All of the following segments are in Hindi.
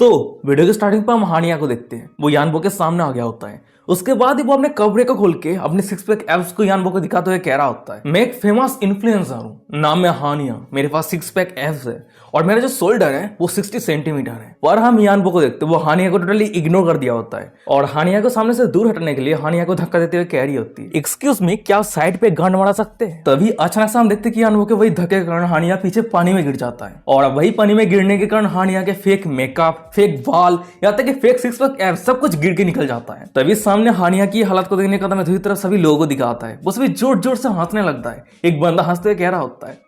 तो वीडियो के स्टार्टिंग पर हम हानिया को देखते हैं। वो यानबो के सामने आ गया होता है। उसके बाद ही वो अपने कपड़े को खोल के अपने सिक्स पैक एब्स को यानबो को दिखाते हुए कह रहा होता है, मैं एक फेमस इन्फ्लुएंसर हूँ, नाम है हानिया, मेरे पास सिक्स पैक एब्स है और मेरा जो शोल्डर है वो 60 सेंटीमीटर है। पर हम यानबो को देखते वो हानिया को टोटली इग्नोर कर दिया होता है और हानिया को सामने से दूर हटने के लिए हानिया को धक्का देते हुए कह रही होती है, एक्सक्यूज मी, क्या आप साइड पे गांड मारा सकते हैं? तभी अचानक से हम देखते कि यानबो के वही धक्के के कारण हानिया पीछे पानी में गिर जाता है और वही पानी में गिरने के कारण हानिया के फेक मेकअप, फेक बाल, यहाँ तक कि फेक सिक्स पैक एब्स सब कुछ गिर के निकल जाता है। तभी सामने हानिया की हालत को देखने का मैं दूसरी तरफ सभी लोगों को दिखाता है। वो सभी जोर जोर से हंसने लगता है। एक बंदा हंसते हुए कह रहा होता है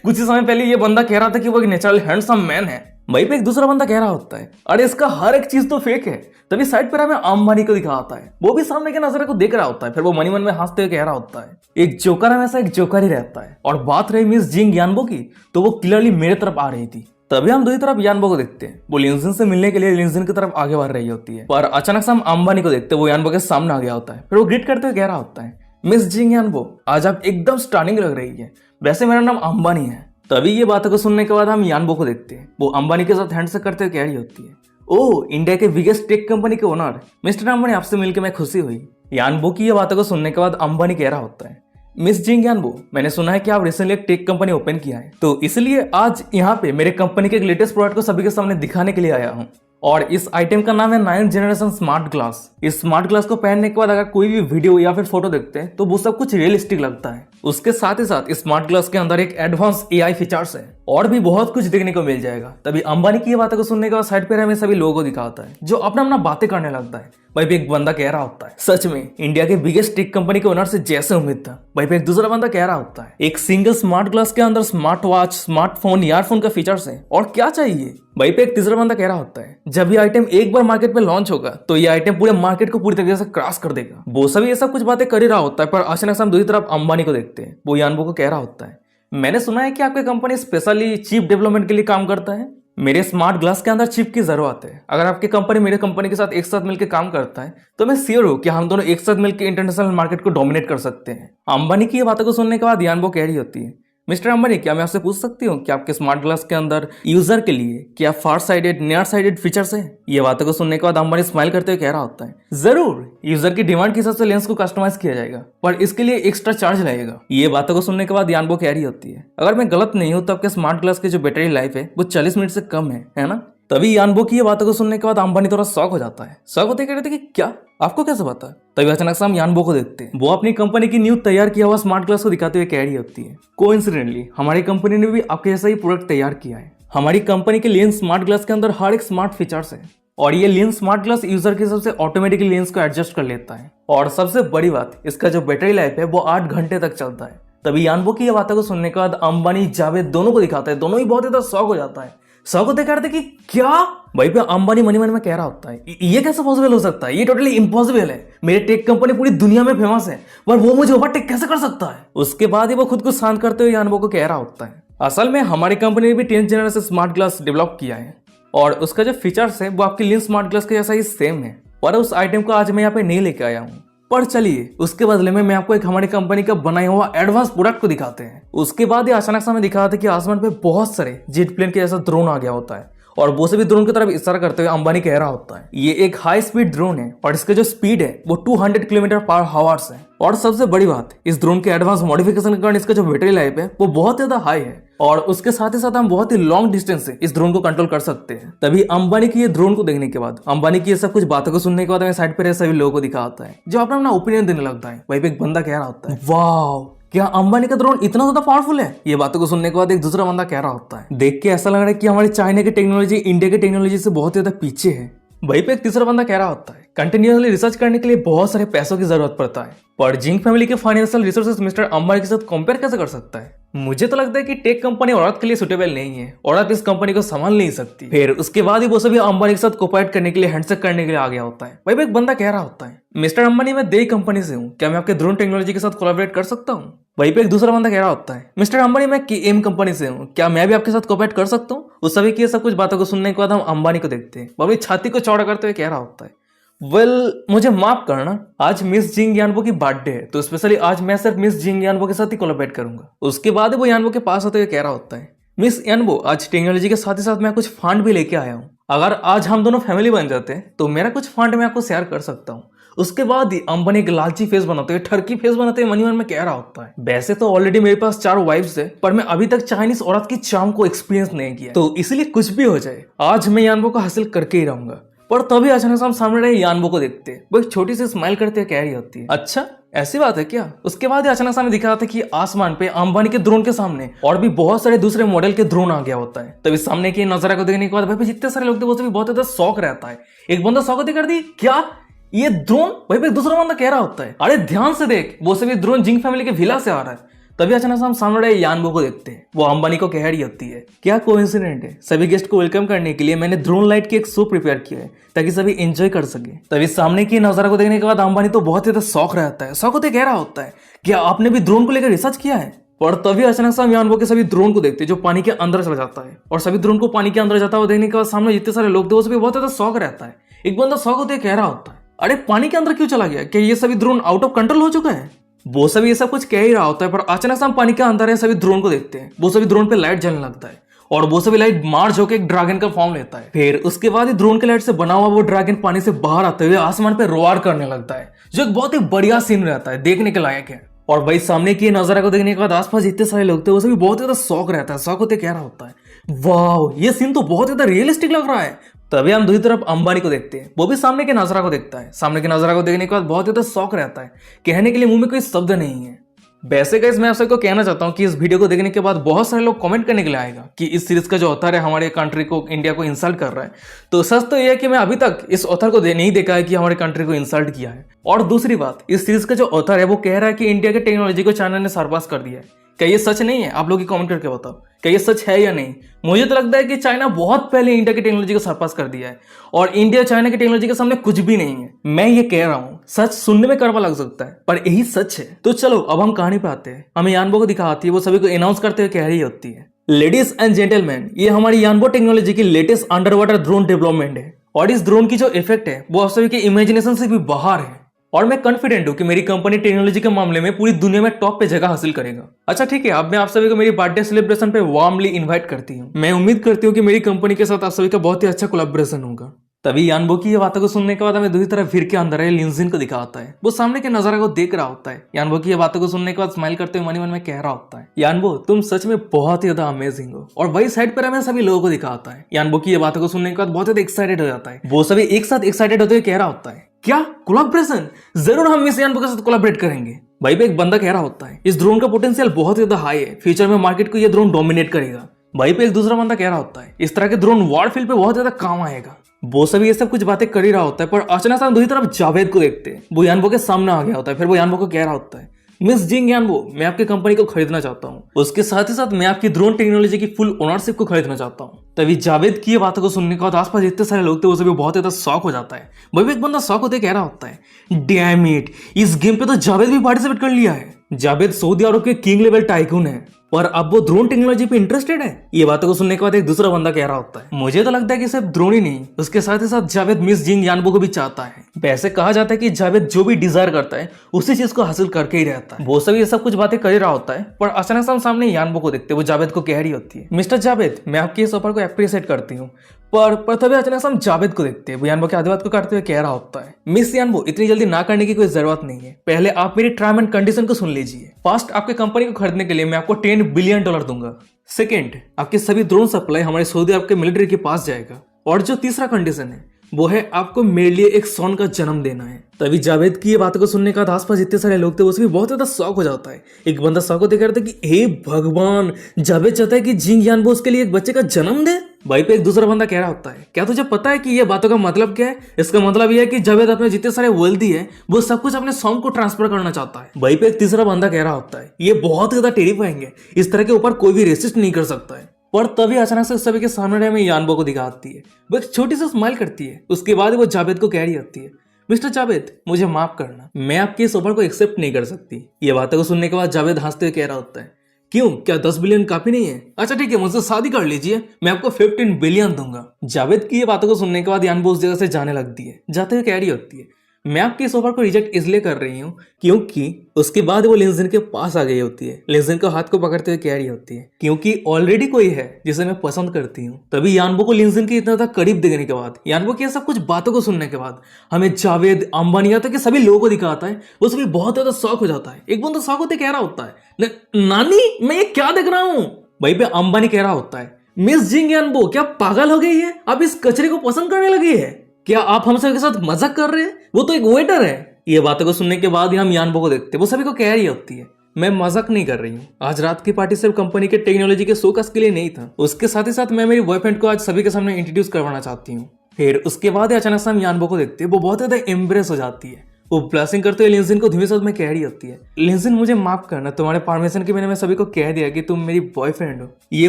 कुछ ही समय पहले ये बंदा कह रहा था कि वो एक नेचुरल हैंडसम मैन है। वहीं पे एक दूसरा बंदा कह रहा होता है, अरे इसका हर एक चीज तो फेक है। तभी साइड पर हमें अंबानी को दिखाता है। वो भी सामने के नजरे को देख रहा होता है। फिर वो मन ही मन में हंसते हुए कह रहा होता है, एक जोकर हमेशा एक जोकर ही रहता है। और बात रही मिस जिंग यानबो की, तो वो क्लियरली मेरे तरफ आ रही थी। तभी हम दूसरी तरफ यानबो को देखते हैं। वो लिंजिन से मिलने के लिए लिंजिन की तरफ आगे बढ़ रही होती है। पर अचानक से हम अंबानी को देखते हैं। वो यानबो के सामने आ गया होता है। फिर वो ग्रीट करते हुए कह रहा होता है, मिस जिंग यानबो, आज आप एकदम स्टनिंग लग रही है। वैसे मेरा नाम अंबानी है। तभी ये बातों को सुनने के बाद हम यानबो को देखते हैं। वो अंबानी के साथ हैंड से करते हुए कह रही होती है, ओ इंडिया के बिगेस्ट टेक कंपनी के ओनर मिस्टर अंबानी, आपसे मिलकर मैं खुशी हुई। यानबो की ये बातों को सुनने के बाद अंबानी कह रहा होता है, मिस जिंग यानबो, मैंने सुना है कि आप रिसेंटली एक टेक कंपनी ओपन किया है, तो इसलिए आज यहाँ पे मेरे कंपनी के एक लेटेस्ट प्रोडक्ट को सभी के सामने दिखाने के लिए आया हूँ। और इस आइटम का नाम है 9th जनरेशन स्मार्ट ग्लास। इस स्मार्ट ग्लास को पहनने के बाद अगर कोई भी वीडियो या फिर फोटो देखते हैं तो वो सब कुछ रियलिस्टिक लगता है। उसके साथ ही साथ इस स्मार्ट ग्लास के अंदर एक एडवांस एआई फीचर्स है और भी बहुत कुछ देखने को मिल जाएगा। तभी अंबानी की ये बातों को सुनने के बाद साइड पे हमें सभी लोगों को दिखाता है जो अपना अपना बातें करने लगता है। वहीं पे एक बंदा कह रहा होता है, सच में इंडिया के बिगेस्ट टेक कंपनी के ओनर से जैसे उम्मीद था। वहीं पे एक दूसरा बंदा कह रहा होता है, एक सिंगल स्मार्ट ग्लास के अंदर स्मार्ट वॉच, स्मार्टफोन, ईयरफोन का फीचर्स है और क्या चाहिए। वहीं पे एक तीसरा बंदा कह रहा होता है, जब ये आइटम एक बार मार्केट में लॉन्च होगा तो ये आइटम पूरे मार्केट को पूरी तरीके से क्रॉस कर देगा। वो सभी ये सब कुछ बातें कर ही रहा होता है। पर अचानक से हम दूसरी तरफ अंबानी को देखते हैं। वो यानबो को कह रहा होता है, मैंने सुना है कि आपकी कंपनी स्पेशली चिप डेवलपमेंट के लिए काम करता है। मेरे स्मार्ट ग्लास के अंदर चिप की जरूरत है। अगर आपकी कंपनी मेरे कंपनी के साथ एक साथ मिलकर काम करता है तो मैं श्योर हूं कि हम दोनों एक साथ मिलकर इंटरनेशनल मार्केट को डोमिनेट कर सकते हैं। अंबानी की ये बातों को सुनने के बाद यानबो कह रही होती है, मिस्टर अंबानी, क्या मैं आपसे पूछ सकती हूँ कि आपके स्मार्ट ग्लास के अंदर यूजर के लिए क्या फार साइडेड, नियर साइडेड फीचर्स है? ये बातों को सुनने के बाद अंबानी स्माइल करते हुए कह रहा होता है, जरूर, यूजर की डिमांड के हिसाब से लेंस को कस्टमाइज किया जाएगा पर इसके लिए एक्स्ट्रा चार्ज लगेगा। ये बातों को सुनने के बाद यानबो कह रही होती है, अगर मैं गलत नहीं हूँ तो आपके स्मार्ट ग्लास की जो बैटरी लाइफ है वो 40 मिनट से कम है ना? तभी यानबो की ये बातों को सुनने के बाद अंबानी थोड़ा शॉक हो जाता है। शॉक होते कहते कि क्या, आपको कैसे पता? तभी अचानक से हम यानबो को देखते हैं। वो अपनी कंपनी की न्यू तैयार किया हुआ स्मार्ट ग्लास को दिखाते हुए कह रही होती है, कोइंसिडेंटली हमारी कंपनी ने भी आपके जैसा ही प्रोडक्ट तैयार किया है। हमारी कंपनी के लेंस स्मार्ट ग्लास के अंदर हर एक स्मार्ट फीचर्स है और ये लेंस स्मार्ट ग्लास यूजर के हिसाब से ऑटोमेटिकली लेंस को एडजस्ट कर लेता है। और सबसे बड़ी बात, इसका जो बैटरी लाइफ है वो 8 घंटे तक चलता है। तभी यानबो की ये बातों को सुनने के बाद अंबानी जावेद दोनों को दिखाता है। दोनों ही बहुत ज्यादा शॉक हो जाता है। शॉक होते कहते कि क्या? वहीं पे अंबानी मनी मन में कह रहा होता है, ये कैसे पॉसिबल हो सकता है? ये टोटली इम्पॉसिबल है। मेरी टेक कंपनी पूरी दुनिया में फेमस है पर वो मुझे ओवरटेक कैसे कर सकता है? उसके बाद ही वो खुद को शांत करते हुए यानबो को कह रहा होता है, असल में हमारी कंपनी ने भी 10th generation smart glass develop किया है और उसका जो फीचर्स है वो आपकी लेंस स्मार्ट ग्लास के जैसा ही सेम है। पर उस आइटम को आज मैं यहाँ पे नहीं लेके आया हूँ। पर चलिए उसके बदले में मैं आपको एक हमारी कंपनी का बनाया हुआ एडवांस प्रोडक्ट को दिखाते हैं। उसके बाद ही अचानक से हमें दिखा था कि आसमान पे बहुत सारे जेट प्लेन के जैसा ड्रोन आ गया होता है और वो सभी ड्रोन की तरफ इशारा करते हुए अंबानी कह रहा होता है, ये एक हाई स्पीड ड्रोन है और इसका जो स्पीड है वो 200 किलोमीटर पर हावर्स है। और सबसे बड़ी बात, इस ड्रोन के एडवांस मॉडिफिकेशन के कारण इसका जो बैटरी लाइफ है वो बहुत ज्यादा हाई है और उसके साथ ही साथ हम बहुत ही लॉन्ग डिस्टेंस से इस ड्रोन को कंट्रोल कर सकते हैं। तभी अंबानी की ये ड्रोन को देखने के बाद, अंबानी की ये सब कुछ बातों को सुनने के बाद हमें साइड पर सभी लोगों को दिखाता है जो अपना अपना ओपिनियन देने लगता है। वहीं पे एक बंदा कह रहा होता है, वाह, क्या अंबानी का ड्रोन इतना ज्यादा पावरफुल है? ये बातों को सुनने के बाद एक दूसरा बंदा कह रहा होता है, देख के ऐसा लग रहा है कि हमारी चाइना की टेक्नोलॉजी इंडिया की टेक्नोलॉजी से बहुत ज्यादा पीछे है। वहीं पे एक तीसरा बंदा कह रहा होता है, कंटिन्यूअसली रिसर्च करने के लिए बहुत सारे पैसों की जरूरत पड़ता है पर जिंग फैमिली के फाइनेंशियल रिसोर्सेज मिस्टर अंबानी के साथ कंपेयर कैसे कर सकता है? मुझे तो लगता है कि टेक कंपनी औरत के लिए सुटेबल नहीं है। औरत इस कंपनी को संभाल नहीं सकती। फिर उसके बाद ही वो सभी अंबानी के साथ कोऑपरेट करने के लिए, हैंडशेक करने के लिए आ गया होता है। वही एक बंदा कह रहा होता है, मिस्टर अंबानी, मैं दे कंपनी से हूँ, क्या मैं आपके ड्रोन टेक्नोलॉजी के साथ कोलैबोरेट कर सकता हूँ? वहीं पे एक दूसरा बंदा कह रहा होता है, मिस्टर अंबानी, मैं KM कंपनी से हूँ, क्या मैं भी आपके साथ कोऑपरेट कर सकता हूँ? उस सभी की सब कुछ बातों को सुनने के बाद हम अंबानी को देखते हैं। वो अपनी छाती को चौड़ा करते हुए कह रहा होता है, मुझे माफ करना, आज मिस जिंग यानबो की बर्थडे है तो स्पेशली आज मैं सिर्फ मिस जिंग यानबो के साथ ही कोलैबोरेट करूंगा। उसके बाद वो यानबो के पास आते हुए कह रहा होता है, मिस यानबो, आज टेक्नोलॉजी के साथ ही साथ मैं कुछ फंड भी लेके आया हूँ। अगर आज हम दोनों फैमिली बन जाते तो मेरा कुछ फंड मैं आपको शेयर कर सकता हूँ। उसके बाद ही अंबानी एक लालची फेस बनाते हुए, ठरकी फेस बनाते हुए मन में कह रहा होता है, वैसे तो ऑलरेडी मेरे पास 4 वाइफ्स है, पर मैं अभी तक चाइनीज औरत की चार्म को एक्सपीरियंस नहीं किया, तो इसलिए कुछ भी हो जाए आज मैं यानबो को हासिल करके ही रहूंगा। पर तभी अचानक से हम सामने रहे यानबो को देखते हैं, वो एक छोटी सी स्माइल करते हुए कह रही होती है, अच्छा ऐसी बात है क्या। उसके बाद ही अचानक से हमें दिखा था कि आसमान पे अंबानी के ड्रोन के सामने और भी बहुत सारे दूसरे मॉडल के ड्रोन आ गया होता है। तभी सामने के नजारा को देखने के बाद भाई पे जितने सारे लोग थे वो सभी बहुत ज्यादा शौक रहता है। एक बंदा शौक कर दी, क्या ये ड्रोन। वहीं पे दूसरा बंदा कह रहा होता है, अरे ध्यान से देख, वो सभी ड्रोन जिंग फैमिली के विला से आ रहा है। तभी अचानक से हम सामने रहे यानबो को देखते हैं, वो अंबानी को कह रही होती है, क्या कोइंसिडेंट है, सभी गेस्ट को वेलकम करने के लिए मैंने ड्रोन लाइट की एक शो प्रिपेयर किया है ताकि सभी एंजॉय कर सके। तभी सामने की नजारा को देखने के बाद अंबानी तो बहुत ही ज्यादा शौक रहता है, शौक होते कह रहा होता है, क्या आपने भी ड्रोन को लेकर रिसर्च किया है। और तभी अचानक से हम यानबो के सभी ड्रोन को देखते हैं जो पानी के अंदर चला जाता है, और सभी ड्रोन को पानी के अंदर जाता हुआ देखने के बाद सामने जितने सारे लोग थे वो सभी बहुत ज्यादा शौक रहता है। एक बंदा शौक होते कह रहा होता है, अरे पानी के अंदर क्यों चला गया, क्या ये सभी ड्रोन आउट ऑफ कंट्रोल हो चुका है। वो सभी ये सब कुछ कह ही रहा होता है, पर अचानक से हम पानी के अंदर है, सभी ड्रोन को देखते हैं, वो सभी ड्रोन पे लाइट जलने लगता है और वो सभी लाइट मार्च होकर एक ड्रैगन का फॉर्म लेता है। फिर उसके बाद ही ड्रोन के लाइट से बना हुआ वो ड्रैगन पानी से बाहर आते हुए आसमान पे रोआर करने लगता है, जो एक बहुत ही बढ़िया सीन रहता है, देखने के लायक है। और भाई सामने की नजारा को देखने के बाद आसपास जितने सारे लोग थे वो सभी बहुत ज्यादा शौक रहता है, शौक होते कह रहा होता है, वाह ये सीन तो बहुत ज्यादा रियलिस्टिक लग रहा है। तभी हम दूसरी तरफ अंबानी को देखते हैं, वो भी सामने के नजारा को देखता है, सामने के नजारा को देखने के बाद बहुत ज्यादा शौक रहता है, कहने के लिए मुंह में कोई शब्द नहीं है। वैसे गाइस मैं आप सबको कहना चाहता हूँ कि इस वीडियो को देखने के बाद बहुत सारे लोग कमेंट करने के लिए आएगा कि इस सीरीज का जो ऑथर है हमारे कंट्री को, इंडिया को इंसल्ट कर रहा है। तो सच तो यह है कि मैं अभी तक इस ऑथर को नहीं देखा है कि हमारे कंट्री को इंसल्ट किया है। और दूसरी बात, इस सीरीज का जो ऑथर है वो कह रहा है कि इंडिया के टेक्नोलॉजी को चाइना ने सरपास कर दिया है। क्या ये सच नहीं है? आप लोग कमेंट करके बताओ, क्या ये सच है या नहीं। मुझे तो लगता है कि चाइना बहुत पहले इंडिया की टेक्नोलॉजी को सरपास कर दिया है और इंडिया चाइना की टेक्नोलॉजी के सामने कुछ भी नहीं है। मैं ये कह रहा हूँ, सच सुनने में कड़वा लग सकता है पर यही सच है। तो चलो अब हम कहानी पे आते हैं। हमें यानबो को दिखाती है, वो सभी को अनाउंस करते हुए कह रही होती है, लेडीज एंड जेंटलमैन, ये हमारी यानबो टेक्नोलॉजी की latest under water drone development है और इस ड्रोन की जो इफेक्ट है वो आप सभी के इमेजिनेशन से भी बाहर है और मैं कॉन्फिडेंट हूं कि मेरी कंपनी टेक्नोलॉजी के मामले में पूरी दुनिया में टॉप पे जगह हासिल करेगा। अच्छा ठीक है, अब मैं आप सभी को मेरी बर्थडे सेलिब्रेशन पे वार्मली इनवाइट करती हूँ। मैं उम्मीद करती हूँ कि मेरी कंपनी के साथ आप सभी का बहुत ही अच्छा कोलैबोरेशन होगा। तभी यानबो की ये बातों को सुनने के बाद हमें दूसरी तरफ फिर के अंदर है लिंजिन को दिखाता है, वो सामने के नजारा को देख रहा होता है। यानबो की ये बातों को सुनने के बाद स्माइल करते हुए मन में कह रहा होता है, यानबो तुम सच में बहुत ही ज्यादा अमेजिंग हो। और वही साइड पर हमें सभी लोगों को दिखाता है। यानबो की ये बातों को सुनने के बाद बहुत ज्यादा एक्साइटेड हो जाता है, वो सभी एक साथ एक्साइटेड होते हुए कह रहा होता है, क्या कोलैबोरेशन, जरूर हम मिस यानबो के साथ कोलैबोरेट करेंगे। भाई पे एक बंदा कह रहा होता है, इस ड्रोन का पोटेंशियल बहुत ज्यादा हाई है, फ्यूचर में मार्केट को ये ड्रोन डोमिनेट करेगा। भाई पे एक दूसरा बंदा कह रहा होता है, इस तरह के ड्रोन वॉरफील्ड पे बहुत ज्यादा काम आएगा। वो सभी ये सब कुछ बातें कर ही रहा होता है, पर अचानक से हम दूसरी तरफ जावेद को देखते हैं, वो यानबो के सामने आ गया होता है। फिर वो यानबो को कह रहा होता है, मिस जिंग यानबो, मैं आपकी कंपनी को खरीदना चाहता हूँ, उसके साथ ही साथ मैं आपकी ड्रोन टेक्नोलॉजी की फुल ओनरशिप को खरीदना चाहता हूँ। तभी जावेद की ये बातों को सुनने के बाद आसपास इतने सारे लोग थे वो सभी बहुत ज्यादा शॉक हो जाता है। वही एक बंदा शॉक होते कह रहा होता है, डैम इट, इस गेम पे तो जावेद भी पार्टिसिपेट कर लिया है। जावेद सऊदी अरब के किंग लेवल टाइकून है और अब वो ड्रोन टेक्नोलॉजी पे इंटरेस्टेड है। ये बातों को सुनने के बाद एक दूसरा बंदा कह रहा होता है, मुझे तो लगता है कि सिर्फ ड्रोन ही नहीं, उसके साथ ही साथ जावेद मिस जिंग यानबो को भी चाहता है। वैसे कहा जाता है कि जावेद जो भी डिजायर करता है उसी चीज को हासिल करके ही रहता है। वो सब ये सब कुछ बातें कर ही रहा होता है, पर अचानक से हम सामने यानबो को देखते, वो जावेद को कह रही होती है, मिस्टर जावेद, मैं आपकी इस ऑफर को अप्रिशिएट करती हूँ, पर तभी अचानक से हम जावेद को देखते हैं, वो यानबो के आधी बात को काटते हुए कह रहा होता है, मिस यानबो, इतनी जल्दी ना करने की कोई जरूरत नहीं है, पहले आप मेरी टर्म एंड कंडीशन को सुन लीजिए। फर्स्ट, आपके कंपनी को खरीदने के लिए मैं आपको $10 बिलियन दूंगा। सेकेंड, आपके सभी ड्रोन सप्लाई हमारे सऊदी अरब के मिलिट्री के पास जाएगा। और जो तीसरा कंडीशन है वो है आपको मेरे लिए एक सॉन का जन्म देना है। तभी जावेद की ये बातों को सुनने के बाद आसपास जितने सारे लोग थे वो सभी बहुत ज्यादा शौक हो जाता है। एक बंदा शौक होते कहता है कि हे भगवान, जावेद चाहता है कि जिंग यानबो उसके लिए एक बच्चे का जन्म दे। भाई पे एक दूसरा बंदा कह रहा होता है, क्या तुझे पता है कि ये बातों का मतलब क्या है? इसका मतलब यह है कि जावेद अपने जितने सारे वेल्दी है वो सब कुछ अपने सॉन्ग को ट्रांसफर करना चाहता है। भाई पे एक तीसरा बंदा कह रहा होता है, ये बहुत ज्यादा टेरिफाइंग है, इस तरह के ऊपर कोई भी रेसिस्ट नहीं कर सकता है। पर तभी अचानक से सभी के सामने में यानबो को दिखाती है, वो एक छोटी सी स्माइल करती है। उसके बाद वो जावेद को कह रही होती है, मिस्टर जावेद, मुझे माफ करना, मैं आपकी इस ऑफर को एक्सेप्ट नहीं कर सकती। ये बातों को सुनने के बाद जावेद हंसते हुए कह रहा होता है, क्यों, क्या 10 बिलियन काफी नहीं है? अच्छा ठीक है, मुझसे शादी कर लीजिए, मैं आपको 15 बिलियन दूंगा। जावेद की ये बातों को सुनने के बाद यानबो उस जगह से जाने लगती है। जाते हुए कह रही होती है, मैं आपकी इस ऑफर को रिजेक्ट इसलिए कर रही हूँ क्योंकि उसके बाद वो लिंजिन के पास आ गई होती है, लिंजिन को हाथ को पकड़ते हुए कह रही होती है क्योंकि ऑलरेडी कोई है जिसे मैं पसंद करती हूँ। तभी यानबो को लिंजिन के इतना करीब देखने के बाद, यानबो की सब कुछ बातों को सुनने के बाद हमें जावेद, अंबानी या तक के सभी लोगों को दिखाता है। वो सभी बहुत ज्यादा शौक हो जाता है। एक बंदा शौक होते कह रहा होता है, नानी मैं ये क्या देख रहा हूँ। वहीं पे अंबानी कह रहा होता है, मिस जिंग यानबो क्या पागल हो गई है, आप इस कचरे को पसंद करने लगी है क्या, आप हम सबके साथ मजाक कर रहे हैं, वो तो एक वेटर है। ये बातों को सुनने के बाद ही हम यानबो को देखते, वो सभी को कह रही होती है, मैं मजाक नहीं कर रही हूँ, आज रात की पार्टी सिर्फ कंपनी के टेक्नोलॉजी के शोकास के लिए नहीं था, उसके साथ ही साथ मैं मेरी बॉयफ्रेंड को आज सभी के सामने इंट्रोड्यूस करवाना चाहती हूँ। फिर उसके बाद अचानक से हम यानबो को देखते, वो बहुत ज्यादा एम्ब्रेस हो जाती है। वो ब्लशिंग करते हुए लिंजिन को धीमे शब्द में कह रही होती है, लिंजिन मुझे माफ करना, तुम्हारे परमिशन के बिना मैं सभी को कह दिया कि तुम मेरी बॉयफ्रेंड हो। ये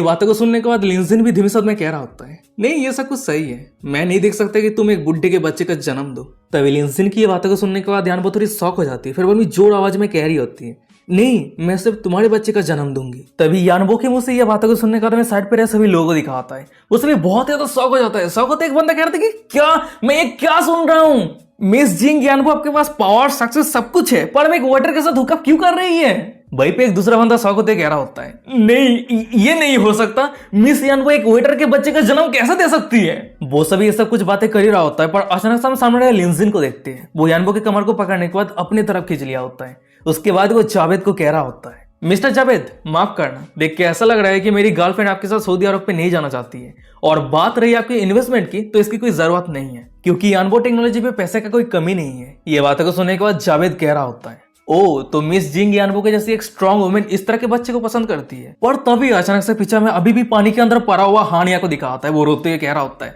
बातों को सुनने के बाद लिंजिन भी धीमे शब्द में कह रहा होता है, नहीं ये सब कुछ सही है, मैं नहीं देख सकता कि तुम एक बुड्ढे के बच्चे का जन्म दो। तभी लिंजिन की ये बातों को सुनने के बाद यानबो थोड़ी शॉक हो जाती है। फिर वो भी जोर आवाज में कह रही होती है, नहीं मैं सिर्फ तुम्हारे बच्चे का जन्म दूंगी। तभी यानबो के मुंह से ये बातों को सुनने के बाद मैं साइड पे रहे सभी लोगों को दिखाता है। वो सभी बहुत ज्यादा शौक हो जाता है। शौक होता है, एक बंदा कह रहा था कि क्या मैं ये क्या सुन रहा हूँ, मिस जिंग यानबो आपके पास पावर, सक्सेस सब कुछ है, पर मैं एक वेटर के साथ हुकअप क्यों कर रही है। वहीं पे एक दूसरा बंदा शौक होते कह रहा होता है, नहीं ये नहीं हो सकता, मिस यानबो एक वेटर के बच्चे का जन्म कैसे दे सकती है। वो सभी ये सब कुछ बातें कर ही रहा होता है, पर अचानक से हम सामने रहे लिंजिन को देखते हैं। वो यानबो के कमर को पकड़ने के बाद अपनी तरफ खींच लिया होता है। उसके बाद वो जावेद को कह रहा होता है, मिस्टर जावेद माफ करना, देख के ऐसा लग रहा है कि मेरी गर्लफ्रेंड आपके साथ सऊदी अरब पे नहीं जाना चाहती है, और बात रही आपकी इन्वेस्टमेंट की तो इसकी कोई जरूरत नहीं है क्योंकि यानबो टेक्नोलॉजी पे पैसे का कोई कमी नहीं है। ये बातों को सुनने के बाद जावेद कह रहा होता है, ओ तो मिस जिंग यानबो के जैसी एक स्ट्रॉन्ग वुमेन इस तरह के बच्चे को पसंद करती है। और तभी अचानक से पीछे में अभी भी पानी के अंदर पड़ा हुआ हानिया को दिखाता है। वो रोते हुए कह रहा होता है,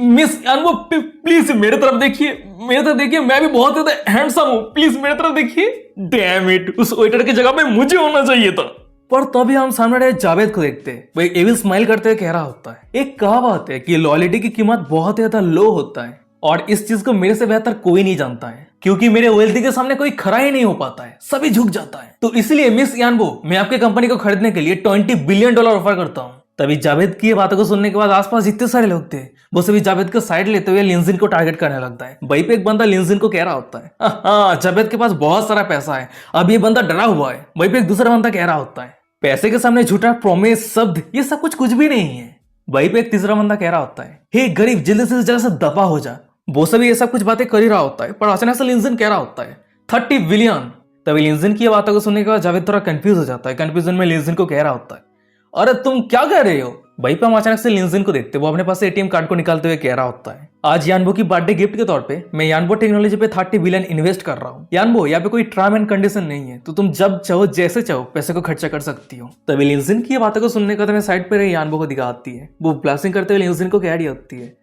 मिस यानबो प्लीज मेरे तरफ देखिए, मेरे तरफ देखिए, मैं भी बहुत ज्यादा हैंडसम हूँ, प्लीज मेरे तरफ देखिए। डैम इट, उस वेटर की जगह पे मुझे होना चाहिए था। पर तभी हम सामने रहे जावेद को देखते, वही एविल स्माइल करते हुए कह रहा होता है, एक कहावत है कि लॉयल्टी की कीमत बहुत ज्यादा लो होता है, और इस चीज को मेरे से बेहतर कोई नहीं जानता है क्योंकि मेरे वेल्थी के सामने कोई खड़ा ही नहीं हो पाता है, सभी झुक जाता है। तो इसलिए मिस यानबो मैं आपके कंपनी को खरीदने के लिए $20 बिलियन ऑफर करता हूँ। तभी जावेद की ये बातों को सुनने के बाद आसपास जितने सारे लोग थे वो सभी जावेद को साइड लेते हुए लिंजिन को टारगेट करने लगता है। वहीं पे एक बंदा लिंजिन को कह रहा होता है, हाँ जावेद के पास बहुत सारा पैसा है, अब ये बंदा डरा हुआ है। वहीं पे एक दूसरा बंदा कह रहा होता है, पैसे के सामने झूठा प्रॉमिस शब्द ये सब कुछ भी नहीं है। वहीं पे एक तीसरा बंदा कह रहा होता है, हे गरीब जल्दी से जगह से दफा हो जा। वो सभी ये सब कुछ बातें कर ही रहा होता है, पर अचानक से लिंजिन कह रहा होता है 30 बिलियन। तभी लिंजिन की बातों को सुनने के बाद जावेद थोड़ा कंफ्यूज हो जाता है। कंफ्यूजन में लिंजिन को कह रहा होता है, अरे तुम क्या कह रहे हो। वहीं पे हम अचानक से लिंजिन को देखते, वो अपने पास से एटीएम कार्ड को निकालते हुए कह रहा होता है, आज यानबो की बर्थडे गिफ्ट के तौर पे मैं यानबो टेक्नोलॉजी पे 30 बिलियन इन्वेस्ट कर रहा हूँ। यानबो यहाँ पे कोई टर्म एंड कंडीशन नहीं है, तो तुम जब चाहो जैसे चाहो पैसे को खर्चा कर सकती हो। तभी लिंजिन की बातों को सुनने का मैं साइड पे रही यानबो को दिखाती है। वो ब्लास्टिंग करते हुए लिंजिन को कह रही होती है,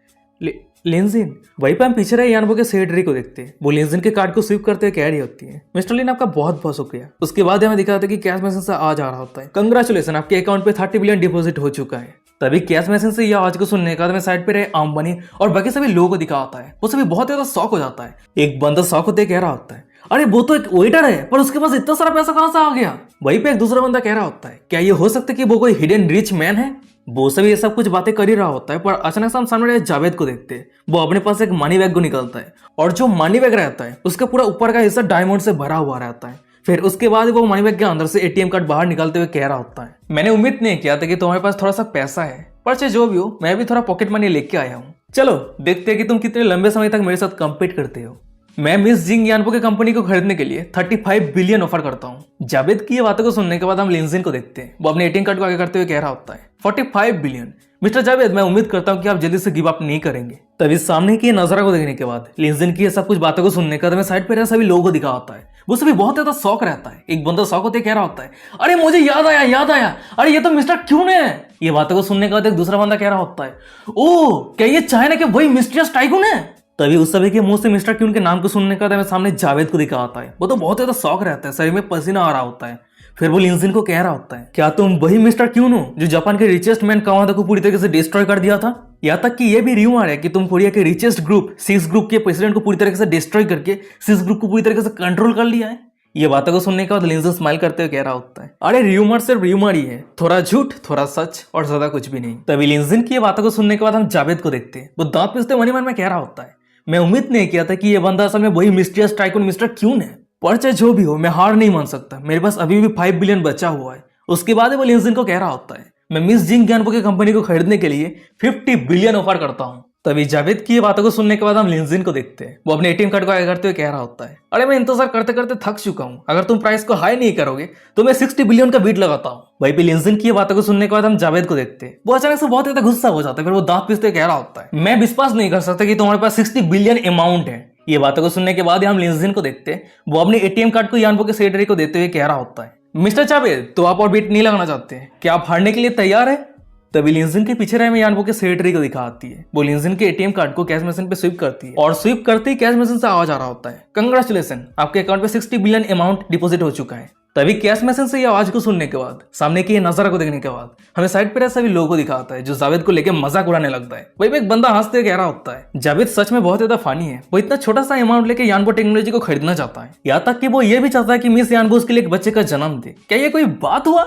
लिंजिन। वहीं पे हम पीछे रहे यानबो के सेक्रेटरी को देखते हैं। वो लिंजिन के कार्ड को स्वीप करते हुए कह रही होती है, मिस्टर लिन आपका बहुत बहुत शुक्रिया। उसके बाद हमें दिखाते हैं कि कैश मशीन से आ जा रहा होता है, कंग्रेचुलेशन आपके अकाउंट पे 30 बिलियन डिपॉजिट हो चुका है। तभी कैश मशीन से यह आवाज को सुनने का मैं साइड पे रहे अंबानी और बाकी सभी लोगों को दिखाता है। वो सभी बहुत ज्यादा शौक हो जाता है। एक बंदा शौक होते कह रहा होता है, अरे वो तो एक वेटर है, पर उसके पास इतना सारा पैसा कहां से आ गया। वहीं पे एक दूसरा बंदा कह रहा होता है, क्या ये हो सकता है कि वो कोई हिडन रिच मैन है। वो सभी ये सब कुछ बातें कर ही रहा होता है, पर अचानक से हम सामने रहे जावेद को देखते हैं। वो अपने पास एक मनी बैग को निकालता है, और जो मनी बैग रहता है उसका पूरा ऊपर का हिस्सा डायमंड से भरा हुआ रहता है। फिर उसके बाद वो मनी बैग के अंदर से एटीएम कार्ड बाहर निकालते हुए कह रहा होता है, मैंने उम्मीद नहीं किया था कि तुम्हारे पास थोड़ा सा पैसा है, पर चाहे जो भी हो मैं भी थोड़ा पॉकेट मनी लेके आया हूँ। चलो देखते हैं कि तुम कितने लंबे समय तक मेरे साथ कम्पीट करते हो। मैं मिस जिंग यानबो की कंपनी को खरीदने के लिए 35 बिलियन ऑफर करता हूँ। जावेद की ये बातों को सुनने के बाद हम लिंजिन को देखते हैं। वो अपने एटीएम कार्ड को आगे करते हुए कह रहा होता है, 45 बिलियन। मिस्टर जावेद मैं उम्मीद करता हूँ कि आप जल्दी से गिव अप नहीं करेंगे। तभी सामने की नजारा को देखने के बाद लिंजिन की ये सब कुछ बातों को सुनने का मैं साइड पे रह सभी लोगों को दिखा होता है। वो सभी बहुत ज्यादा शौक रहता है। एक बंदा शौक होते कह रहा होता है, अरे मुझे याद आया, अरे ये तो मिस्टर क्यून है। ये बातों को सुनने के बाद एक दूसरा बंदा कह रहा होता है, ओ क्या ये चाइना के वही मिस्टीरियस टाइकून है। तभी उस सभी के मुंह से मिस्टर क्यून के नाम को सुनने का मैं सामने जावेद को दिखा आता है। वो तो बहुत ज्यादा शौक रहता है, शरीर में पसीना आ रहा होता है। फिर वो लिंजिन को कह रहा होता है, क्या तुम वही मिस्टर क्यून हो जो जापान के रिचेस्ट मैन कावादा को पूरी तरीके से डिस्ट्रॉय कर दिया था। यहाँ तक कि ये भी र्यूमर है कि तुम कोरिया के रिचेस्ट ग्रुप सिक्स ग्रुप के प्रेसिडेंट को पूरी तरीके से डिस्ट्रॉय करके सिक्स ग्रुप को पूरी तरीके से कंट्रोल कर लिया है। ये बातों को सुनने के बाद लिंजिन स्माइल करते हुए कह रहा होता है, अरे र्यूमर सिर्फ र्यूमर ही है, थोड़ा झूठ थोड़ा सच और ज्यादा कुछ भी नहीं। तभी लिंजिन की ये बातों को सुनने के बाद हम जावेद को देखते हैं। वो दांत पीसते मन ही मन में कह रहा होता है, मैं उम्मीद नहीं किया था कि ये बंदा असल में वही मिस्टीरियस टाइकून मिस्टर क्यून है। पर चाहे जो भी हो, मैं हार नहीं मान सकता। मेरे पास अभी भी 5 बिलियन बचा हुआ है। उसके बाद वो लिंजिन को कह रहा होता है, मैं मिस जिंग ज्ञानबो की कंपनी को खरीदने के लिए 50 बिलियन ऑफर करता हूँ। तभी जावेद की ये बातों को सुनने के बाद हम लिंजिन को देखते हैं। वो अपने एटीएम कार्ड को आगे करते हुए कह रहा होता है, अरे मैं इंतजार करते करते थक चुका हूँ। अगर तुम प्राइस को हाई नहीं करोगे तो मैं 60 बिलियन का बीट लगाता हूँ। वहीं पे लिंजिन की ये बातों को सुनने के बाद हम जावेद को देखते हैं। वो अचानक से बहुत ज्यादा गुस्सा हो जाता है। फिर वो दांत पीसते हुए कह रहा होता है, मैं विश्वास नहीं कर सकता कि तुम्हारे पास 60 बिलियन अमाउंट है। ये बातों को सुनने के बाद हम लिंजिन को देखते हैं। वो अपने एटीएम कार्ड को यानबो के सेक्रेटरी को देते हुए कह रहा होता है, मिस्टर जावेद, तो आप और बीट नहीं लगाना चाहते हैं? क्या आप हारने के लिए तैयार है? तभी लिंजिन के पीछे रहे में यानबो के सेक्रेटरी को दिखा आती है। वो लिंजिन के एटीएम कार्ड को कैश मशीन पे स्वीप करती है और स्वीप करते ही कैश मशीन से आवाज आ रहा होता है, कंग्रेचुलेसन, आपके अकाउंट पे 60 बिलियन अमाउंट डिपॉजिट हो चुका है। तभी कैश मशीन से ये आवाज को सुनने के बाद, सामने की ये नजारा को देखने के बाद हमें साइड पर सभी लोगों को दिखाता है जो जावेद को लेकर मजाक उड़ाने लगता है। वही पे एक बंदा हंसते हुए कह रहा होता है, जावेद सच में बहुत ज्यादा फनी है। वो इतना छोटा सा अमाउंट लेके यानबो टेक्नोलॉजी को खरीदना चाहता है। यहाँ तक कि वो ये भी चाहता है कि मिस यानबो उसके लिए एक बच्चे का जन्म दे। क्या ये कोई बात हुआ?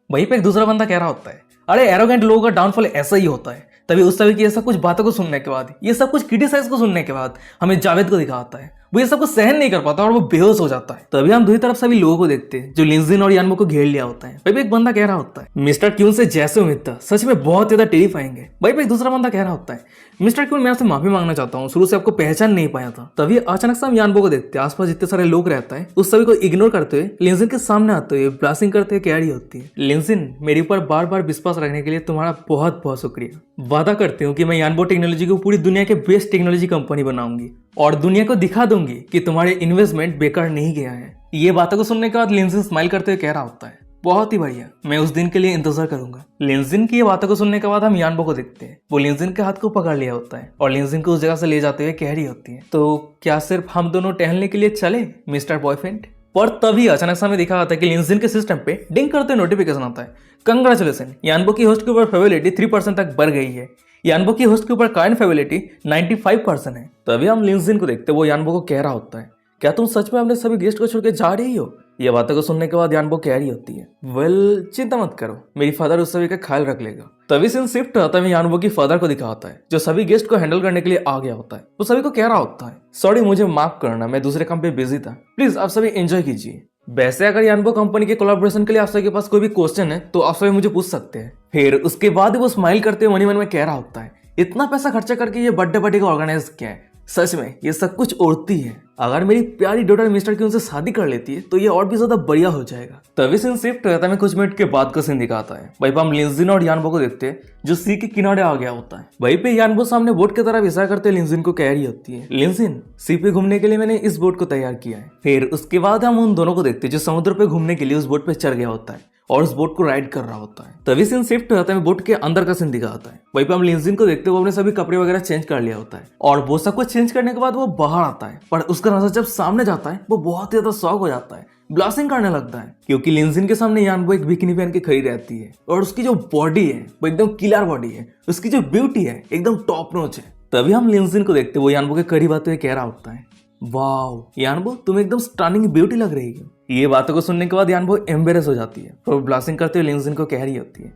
वहीं पे एक दूसरा बंदा कह रहा होता है, अरे एरोगेंट लोगों का डाउनफॉल ऐसा ही होता है। तभी उस तरह की ये सब कुछ बातों को सुनने के बाद, ये सब कुछ क्रिटिसाइज को सुनने के बाद हमें जावेद को दिखाता है। वो ये सब कुछ सहन नहीं कर पाता और वो बेहोश हो जाता है। तभी हम दूसरी तरफ सभी लोगों को देखते हैं जो लिंजिन और यानबो को घेर लिया होता है। वही पे एक बंदा कह रहा होता है, मिस्टर क्यून से जैसे उम्मीद था, सच में बहुत ज्यादा टेरिफाइंग है। वही पे एक दूसरा बंदा कह रहा होता है, मिस्टर क्यून, मैं आपसे माफी मांगना चाहता हूँ, शुरू से आपको पहचान नहीं पाया था। तभी अचानक से हम यानबो को देखते हैं। आसपास जितने सारे लोग रहता है उस सभी को इग्नोर करते हुए लिंजिन के सामने आते हुए ब्लास्टिंग करते हुए कह रही होती है, लिंजिन, मेरे ऊपर बार बार विश्वास रखने के लिए तुम्हारा बहुत बहुत शुक्रिया। वादा करती हूँ कि मैं यानबो टेक्नोलॉजी को पूरी दुनिया के बेस्ट टेक्नोलॉजी कंपनी बनाऊंगी और दुनिया को दिखा दूंगी कि तुम्हारे इन्वेस्टमेंट बेकार नहीं गया है। ये बातों को सुनने के बाद लिंजिन स्माइल करते हुए कह रहा होता है, बहुत ही बढ़िया, मैं उस दिन के लिए इंतजार करूंगा। लिंजिन की ये बातों को सुनने के बाद हम यानबो को देखते हैं। वो लिंजिन के हाथ को पकड़ लिया होता है और लिंजिन को उस जगह से ले जाते हुए कह रही होती है, तो क्या सिर्फ हम दोनों टहलने के लिए चले मिस्टर बॉयफ्रेंड? पर तभी अचानक से हमें दिखा जाता है कि लिंजिन के सिस्टम पे डिंग करते नोटिफिकेशन आता है, कंग्रेचुलेसन, यानबो की होस्ट के ऊपर फेवरेलिटी 3% तक बढ़ गई है। यानबो की होस्ट के ऊपर करंट फेवरेलिटी 95% है। तभी हम लिंजिन को देखते हैं। वो यानबो को कह रहा होता है, क्या तुम सच में अपने सभी गेस्ट को छोड़ के जा रही हो? ये बातों को सुनने के बाद यानबो कह रही होती है, वेल, चिंता मत करो, मेरी फादर उस सभी का ख्याल रख लेगा। तभी सीन शिफ्ट होता है, यानबो की फादर को दिखाता है जो सभी गेस्ट को हैंडल करने के लिए आ गया होता है। वो सभी को कह रहा होता है, सॉरी, मुझे माफ करना, मैं दूसरे काम पे बिजी था, प्लीज आप सभी एंजॉय कीजिए। वैसे अगर यानबो कंपनी के कोलैबोरेशन के लिए आप सभी के पास कोई भी क्वेश्चन है तो आप सभी मुझे पूछ सकते हैं। फिर उसके बाद वो स्माइल करते हुए मन में कह रहा होता है, इतना पैसा खर्चा करके ये बर्थडे पार्टी को ऑर्गेनाइज किया है, सच में ये सब कुछ उड़ती है। अगर मेरी प्यारी डॉटर मिस्टर की उनसे शादी कर लेती है तो ये और भी ज्यादा बढ़िया हो जाएगा। तभी सीन शिफ्ट रहता है, कुछ मिनट के बाद का सीन दिखाता है। वहीं पे हम लिंजिन और यानबो को देखते हैं जो सी के किनारे आ गया होता है। वहीं पे यानबो सामने बोट की तरफ इशारा करते लिंजिन को कह रही होती है, लिंजिन, सी पे घूमने के लिए मैंने इस बोट को तैयार किया है। फिर उसके बाद हम उन दोनों को देखते हैं जो समुद्र पे घूमने के लिए उस बोट पे चढ़ गया होता है और उस बोट को राइड कर रहा होता है। तभी सीन शिफ्ट होता है, बोट के अंदर का सीन दिखाता है। वहीं पे हम लिंजिन को देखते हैं, वो अपने सभी कपड़े वगैरह चेंज कर लिया होता है और वो सब कुछ चेंज करने के बाद वो बाहर आता है। पर उसका नजर जब सामने जाता है वो बहुत ज्यादा शॉक हो जाता है, ब्लास्टिंग करने लगता है क्योंकि लिंजिन के सामने यानबो एक बिकिनी पहन के खड़ी रहती है और उसकी जो बॉडी है वो एकदम किलर बॉडी है, उसकी जो ब्यूटी है एकदम टॉप नॉच है। तभी हम लिंजिन को देखते हैं, वो यानबो के करीब आते हुए कह रहा होता है, वाओ यानबो, तुम एकदम स्टनिंग ब्यूटी लग रही हो। ये बातों को सुनने के बाद यानबो एम्बेरस हो जाती है और ब्लास्टिंग करते हुए लिंजिन को कह रही होती है,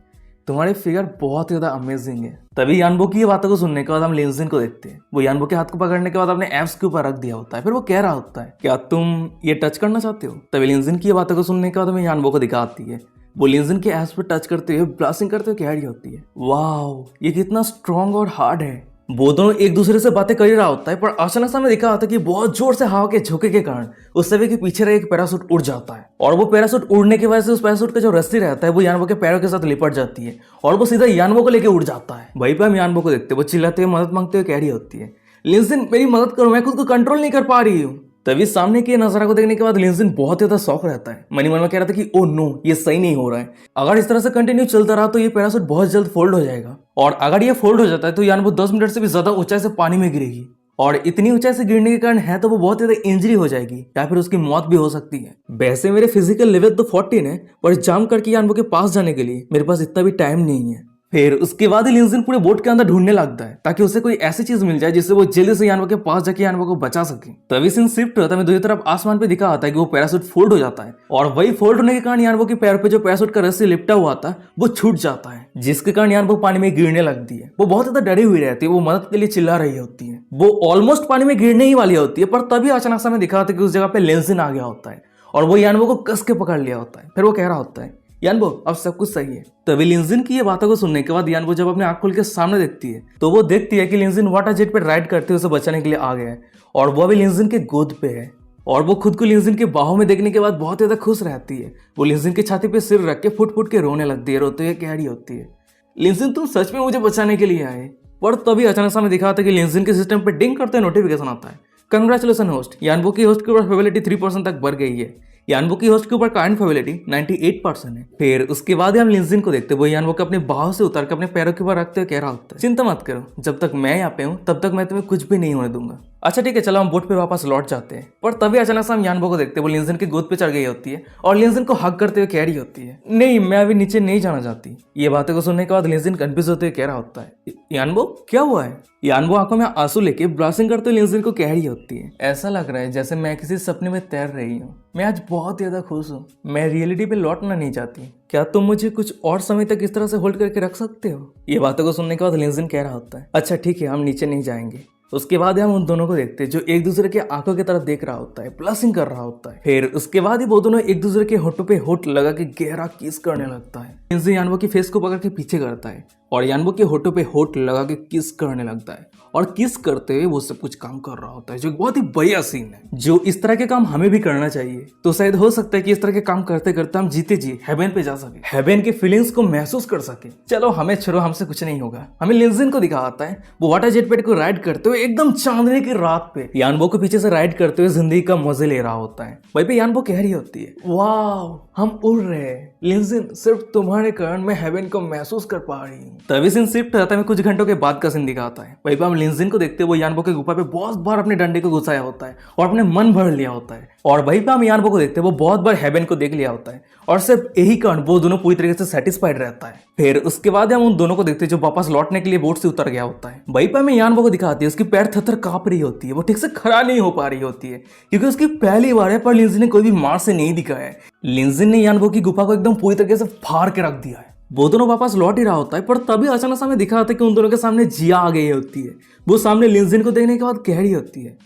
तुम्हारे फिगर बहुत ज्यादा अमेजिंग है। तभी यानबो की ये बातों को सुनने के बाद हम लिंजिन को देखते हैं। वो यानबो के हाथ को पकड़ने के बाद अपने एब्स के ऊपर रख दिया होता है। फिर वो कह रहा होता है, क्या तुम ये टच करना चाहते हो? तभी लिंजिन की ये बातों को सुनने के बाद हमें यानबो को दिखाती है। वो लिंजिन के एब्स पर टच करते हुए ब्लास्टिंग करते हुए कह रही होती है, वाओ ये कितना स्ट्रॉन्ग और हार्ड है। वो दोनों एक दूसरे से बातें कर ही रहा होता है पर अचानक से हमें दिखा होता है कि बहुत जोर से हवा के झोंके के कारण उस सभी के पीछे रहे एक पैरासूट उड़ जाता है और वो पैरासूट उड़ने की वजह से उस पैरासूट का जो रस्सी रहता है वो यानबो के पैरों के साथ लिपट जाती है और वो सीधा यानबो को लेकर उड़ जाता है। वहीं पे हम यानबो को देखते, वो चिल्लाते हुए मदद मांगते हुए कह रही होती है, लिंजिन मेरी मदद करो, मैं खुद को कंट्रोल नहीं कर पा रही हूँ। तभी सामने के नजारा को देखने के बाद लिंजिन बहुत ज्यादा शौक रहता है। मन में कह रहा था कि ओ नो, ये सही नहीं हो रहा है, अगर इस तरह से कंटिन्यू चलता रहा तो ये पैरासूट बहुत जल्द फोल्ड हो जाएगा और अगर ये फोल्ड हो जाता है तो यानबो 10 मिनट से भी ज्यादा ऊंचाई से पानी में गिरेगी और इतनी ऊंचाई से गिरने के कारण है तो वो बहुत ज्यादा इंजरी हो जाएगी या फिर उसकी मौत भी हो सकती है। वैसे मेरे फिजिकल लेवल तो 14 है पर जाम करके यानबो के पास जाने के लिए मेरे पास इतना भी टाइम नहीं है। फिर उसके बाद ही लिंजिन पूरे बोट के अंदर ढूंढने लगता है ताकि उसे कोई ऐसी चीज मिल जाए जिससे वो जल्दी से यानवो के पास जाके यानवो को बचा सके। तभी सीन शिफ्ट होता है, दूसरी तरफ आसमान पे दिखा आता है कि वो पैराशूट फोल्ड हो जाता है और वही फोल्ड होने के कारण यानवो के पैर पे जो पैराशूट का रस्सी लिपटा हुआ था वो छूट जाता है, जिसके कारण यानवो पानी में गिरने लगती है। वो बहुत ज्यादा डरी हुई रहती है, वो मदद के लिए चिल्ला रही होती है, वो ऑलमोस्ट पानी में गिरने ही वाली होती है, पर तभी अचानक से हमें दिखाता है कि उस जगह पे लिंजिन आ गया होता है और वो यानवो को कस के पकड़ लिया होता है। फिर वो कह रहा होता है यानवो अब सब कुछ सही है। तभी लिंजिन की ये बातों को सुनने के बाद यानवो जब अपने आंख खोल के सामने देखती है तो वो देखती है कि लिंजिन वाटर जेट पे राइड करते हुए उसे बचाने के लिए आ गया है और वो अभी लिंजिन के गोद पे है और वो खुद को लिंजिन के बाहों में देखने के बाद बहुत ज्यादा खुश रहती है। वो लिंजिन की छाती पे सिर रख के फुट फुट के रोने लगती है, रोते हुए कह रही होती है लिंजिन तुम सच में मुझे बचाने के लिए आए। पर तभी अचानक से हमें दिखाता है कि लिंजिन के सिस्टम पे डिंग करते नोटिफिकेशन आता है, कंग्रेचुलेशन होस्ट, यानवो की होस्ट के ऊपर फेबिलिटी 3% तक बढ़ गई है। यानवो की होस्ट के ऊपर करंट फेबिलिटी 98% है। फिर उसके बाद हम लिंजिन को देखते हैं, वो यानवो के अपने बाहों से उतर के अपने पैरों के ऊपर रखते हुए कह रहा होता है चिंता मत करो, जब तक मैं यहाँ पे हूँ तब तक मैं तुम्हें कुछ भी नहीं होने दूंगा। अच्छा ठीक है, चलो हम बोट पे वापस लौट जाते हैं। पर तभी अचानक से हम यानवो को देखते हैं, वो लिंजिन के गोद पे चढ़ गई होती है और लिंजिन को हग करते हुए कह रही होती है नहीं मैं अभी नीचे नहीं जाना चाहती। ये बातें को सुनने के बाद लिंजिन कंफ्यूज होते हुए कह रहा होता है यानवो क्या हुआ है। यानवो आंखों में आंसू लेके ब्लशिंग करते हुए लिंजिन को कह रही होती है ऐसा लग रहा है जैसे मैं किसी सपने में तैर रही हूँ, मैं आज बहुत ज्यादा खुश हूँ, मैं रियलिटी पे लौटना नहीं चाहती, क्या तुम मुझे कुछ और समय तक इस तरह से होल्ड करके रख सकते हो। ये बातों को सुनने के बाद लिंजिन कह रहा होता है अच्छा ठीक है हम नीचे नहीं जाएंगे। उसके बाद हम उन दोनों को देखते हैं जो एक दूसरे के आंखों की तरफ देख रहा होता है, ब्लशिंग कर रहा होता है। फिर उसके बाद ही वो दोनों एक दूसरे के होठों पे होठ लगा के गहरा किस करने लगता है। लिंजिन यानवो की फेस को पकड़ के पीछे करता है और यानवो के होठों पे होठ लगा के किस करने लगता है और किस करते हुए वो सब कुछ काम कर रहा होता है, जो बहुत ही बढ़िया सीन है। जो इस तरह के काम हमें भी करना चाहिए, तो शायद हो सकता है कि इस तरह के काम करते करते हम जीते जी हेवन पे जा सके, हेवन की फीलिंग्स को महसूस कर सके। चलो हमें छोड़ो, हमसे कुछ नहीं होगा। हमें लिंजिन को दिखाता है वो वाटर जेट पैड को राइड करते हुए एकदम चांदनी की रात पे यानवो को पीछे से राइड करते हुए जिंदगी का मजे ले रहा होता है। वहीं पे यानवो कह रही होती है वाह हम उड़ रहे हैं लिंजिन, सिर्फ तुम्हारे कारण मैं हेवन को महसूस कर पा रही हूँ। तभी सीन शिफ्ट होता है, कुछ घंटों के बाद का सीन दिखाता है। वहीं पे हम लिंजिन को देखते हैं, वो यानवो के गुफा पे बहुत बार अपने डंडे को घुसाया होता है और अपने मन भर लिया होता है। और वहीं पे हम यानवो को देखते हैं, वो बहुत बार हेवन को देख लिया होता है और सिर्फ यही कारण वो दोनों पूरी तरीके से सेटिस्फाइड रहता है। फिर उसके बाद हम उन दोनों को देखते हैं जो वापस लौटने के लिए बोट से उतर गया होता है। वहीं पे हमें यानवो को दिखाती है, उसकी पैर थर-थर कांप रही होती है, वो ठीक से खड़ा नहीं हो पा रही होती है क्योंकि उसकी पहली बार है, पर लिंजिन ने कोई भी मार से नहीं दिखाया है। लिंजिन ने यानवो की गुफा को एकदम पूरी तरीके से फाड़ के रख दिया है। वो दोनों वापस लौट ही रहा होता है, पर तभी अचानक से हमें दिखा होता है कि उन दोनों के सामने जिया आ गई होती है। वो सामने लिंजिन को देखने के बाद कह रही होती है